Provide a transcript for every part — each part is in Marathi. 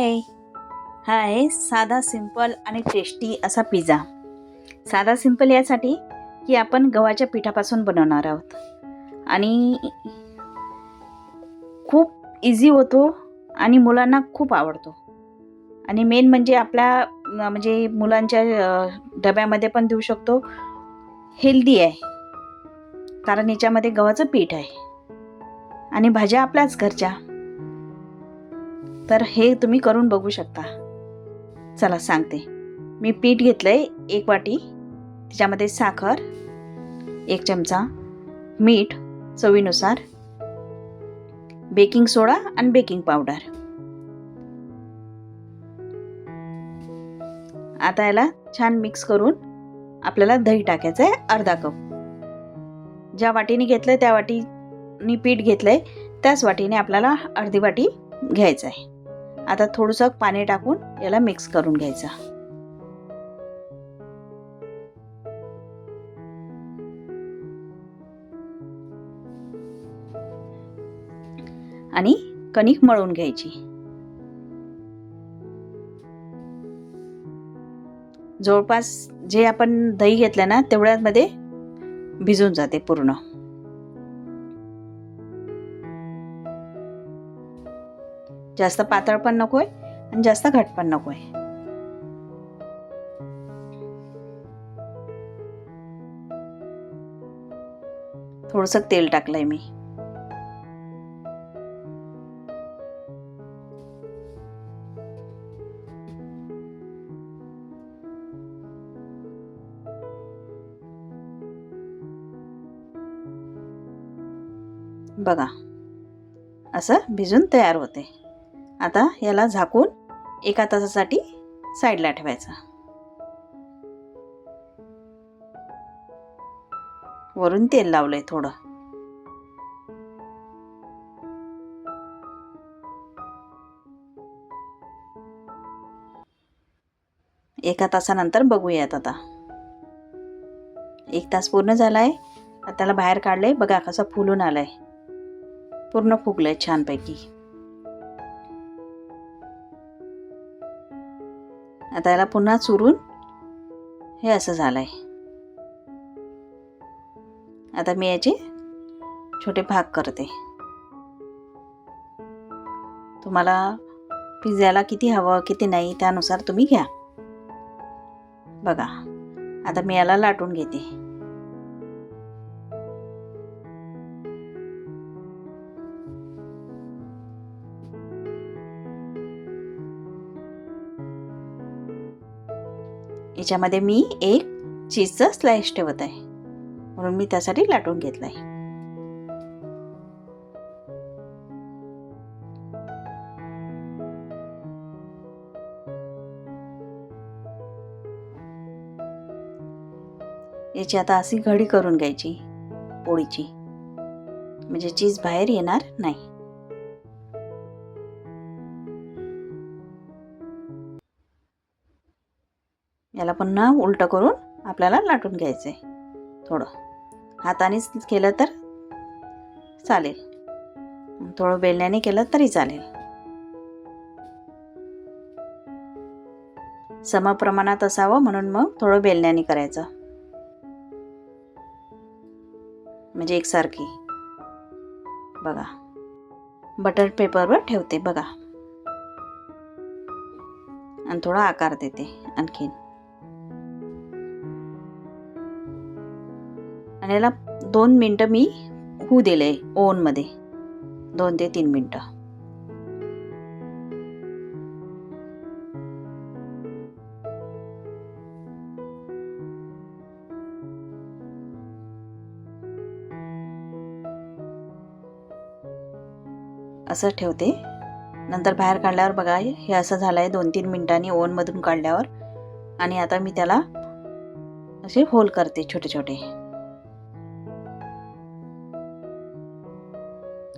हाय. हा आहे साधा सिंपल आणि टेस्टी असा पिझ्झा. साधा सिंपल यासाठी की आपण गव्हाच्या पिठापासून बनवणार आहोत आणि खूप इझी होतो आणि मुलांना खूप आवडतो. आणि मेन म्हणजे आपल्या म्हणजे मुलांच्या डब्यामध्ये पण देऊ शकतो. हेल्दी आहे कारण याच्यामध्ये गव्हाचं पीठ आहे आणि भाज्या आपल्याच घरच्या. तर हे तुम्ही करून बघू शकता. चला सांगते. मी पीठ घेतलंय 1 वाटी, त्याच्यामध्ये साखर 1 चमचा, मीठ चवीनुसार, बेकिंग सोडा आणि बेकिंग पावडर. आता याला छान मिक्स करून आपल्याला दही टाकायचं आहे अर्धा कप. ज्या वाटीने घेतलंय त्या वाटीने पीठ घेतलंय त्याच वाटीने आपल्याला अर्धी वाटी घ्यायचं आहे. आता थोडंसं पाणी टाकून याला मिक्स करून घ्यायचं. आणि कणिक मळून घ्यायची. जवळपास जे आपण दही घेतलं ना तेवढ्यामध्ये भिजून जाते पूर्ण. जास्त पातळ पण नकोय आणि जास्त घट्ट पण नकोय. थोडंसं तेल टाकलंय मी. बघा असं भिजून तयार होते. आता याला झाकून 1 तासासाठी साईडला ठेवायचं. वरून तेल लावलंय थोडं. एका तासानंतर बघूयात. आता 1 तास पूर्ण झालाय. आता त्याला बाहेर काढलंय. बघा कसं फुलून आलंय. पूर्ण फुगलंय छानपैकी. आता याला पुन्हा चुरून हे असं झालंय. आता मी याचे छोटे भाग करते. तुम्हाला पिझ्झ्याला किती हवं किती नाही त्यानुसार तुम्ही घ्या. बघा आता मी याला लाटून घेते. याच्यामध्ये मी 1 चीजचा स्लाइस ठेवत आहे म्हणून मी त्यासाठी लाटून घेतलाय. याची आता अशी घडी करून घ्यायची पोळीची, म्हणजे चीज बाहेर येणार नाही. याला पुन्हा उलट करून आपल्याला लाटून घ्यायचंय. थोडं हातानेच केलं तर चालेल, थोडं बेलण्याने केलं तरी चालेल. समप्रमाणात असावं म्हणून मग थोडं बेलण्याने करायचं, म्हणजे एकसारखी. बघा बटर पेपरवर ठेवते बघा आणि थोडा आकार देते आणखीन. आणि याला 2 मिनिटं मी होऊ दिले ओव्हन मध्ये. 2 ते 3 मिनिटं. असं ठेवते. नंतर बाहेर काढल्यावर बघा हे असं झालंय 2-3 मिनिटांनी ओव्हन मधून काढल्यावर. आणि आता मी त्याला असे होल करते छोटे छोटे,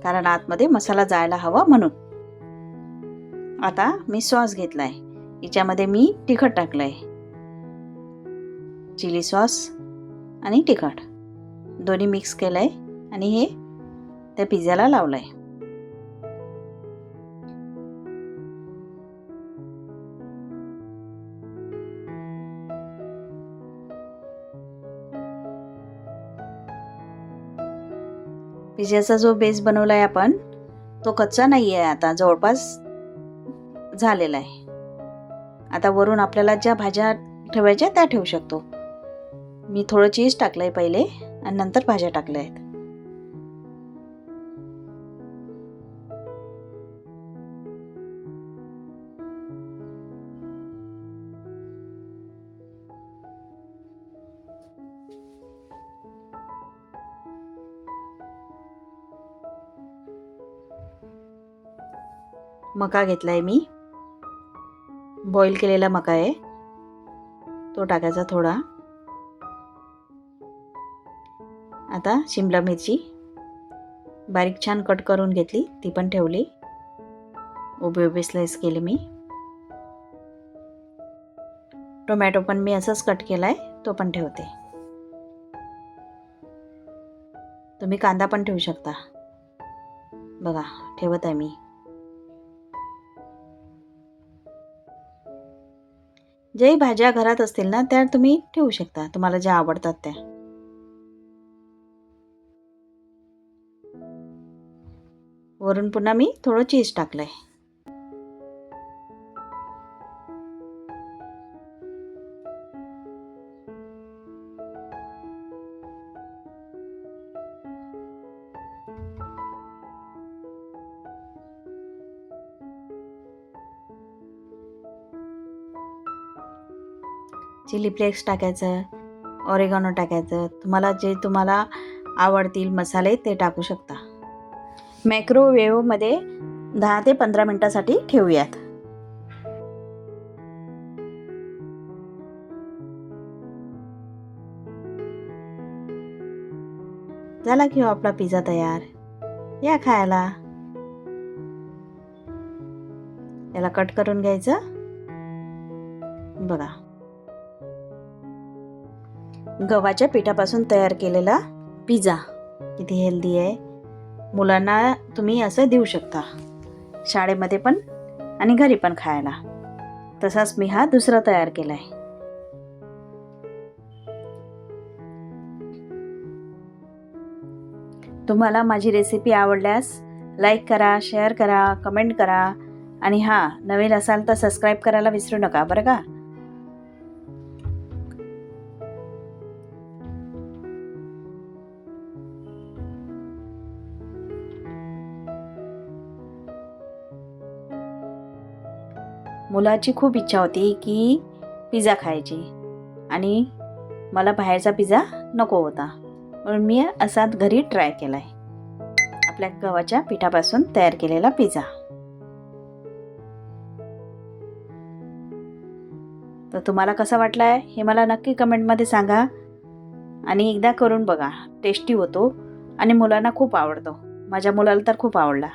कारण आतमध्ये मसाला जायला हवा म्हणून. आता मी सॉस घेतलाय. याच्यामध्ये मी तिखट टाकलंय, चिली सॉस आणि तिखट दोन्ही मिक्स केलंय आणि हे त्या पिझ्झ्याला लावलंय. पिझ्झाचा जो बेस बनवला आहे आपण तो कच्चा नाही आहे, आता जवळपास झालेला आहे. आता वरून आपल्याला ज्या भाज्या ठेवायच्या त्या ठेवू शकतो. मी थोडं चीज टाकलं आहे पहिले आणि नंतर भाज्या टाकल्या आहेत. मका घेतला आहे मी, बॉईल केलेला मका आहे, तो टाकायचा थोडा. आता शिमला मिरची बारीक छान कट करून घेतली, ती पण ठेवली. उभे उभे स्लाइस केले मी. टोमॅटो पण मी असंच कट केला आहे, तो पण ठेवते. तुम्ही कांदा पण ठेवू शकता. बघा ठेवत आहे मी. ज्याही भाज्या घरात असतील ना त्या तुम्ही ठेवू शकता, तुम्हाला ज्या आवडतात त्या. वरून पुन्हा मी थोडं चीज टाकलंय. चिली फ्लेक्स टाकायचं, ऑरेगानो टाकायचं, तुम्हाला आवडतील मसाले ते टाकू शकता. मायक्रोवेव्हमध्ये 10 ते 15 मिनिटासाठी ठेवूयात. झाला की आपला पिझ्झा तयार. या खायला. याला कट करून घ्यायचं. बघा गव्हाच्या पिठापासून तयार केलेला पिझ्झा किती हेल्दी आहे. मुलांना तुम्ही असं देऊ शकता, शाळेमध्ये पण आणि घरी पण खायला. तसाच मी हा दुसरा तयार केलाय. तुम्हाला माझी रेसिपी आवडल्यास लाईक करा, शेअर करा, कमेंट करा आणि नवीन असाल तर सबस्क्राईब करायला विसरू नका बरं का. मुलाची खूप इच्छा होती की पिझ्झा खायची आणि मला बाहेरचा पिझ्झा नको होता, म्हणून मी असाच घरी ट्राय केलाय. आपल्या गव्हाच्या पिठापासून तयार केलेला पिझ्झा. तर तुम्हाला कसा वाटलाय हे मला नक्की कमेंटमध्ये सांगा आणि एकदा करून बघा. टेस्टी होतो आणि मुलांना खूप आवडतो. माझ्या मुलाला तर खूप आवडला.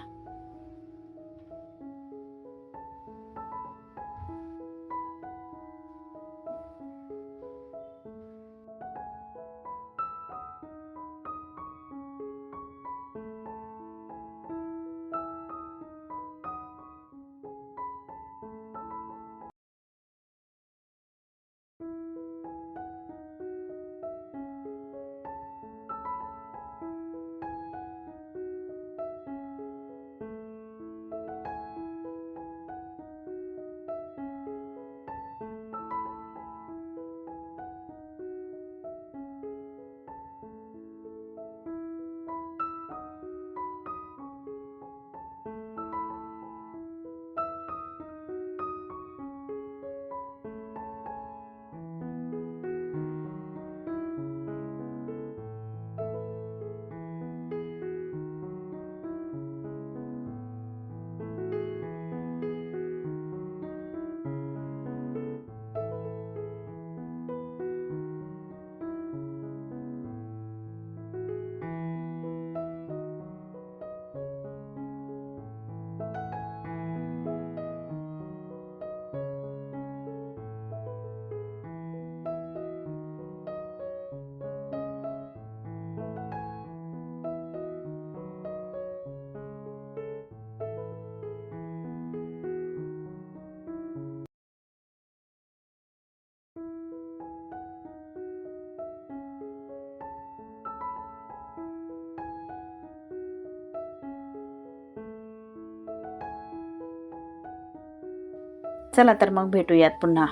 चला तर मग भेटूयात पुन्हा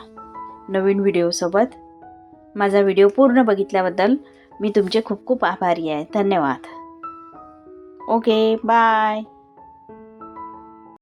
नवीन व्हिडिओसोबत. माझा व्हिडिओ पूर्ण बघितल्याबद्दल मी तुमचे खूप खूप आभारी आहे. धन्यवाद. Okay, bye.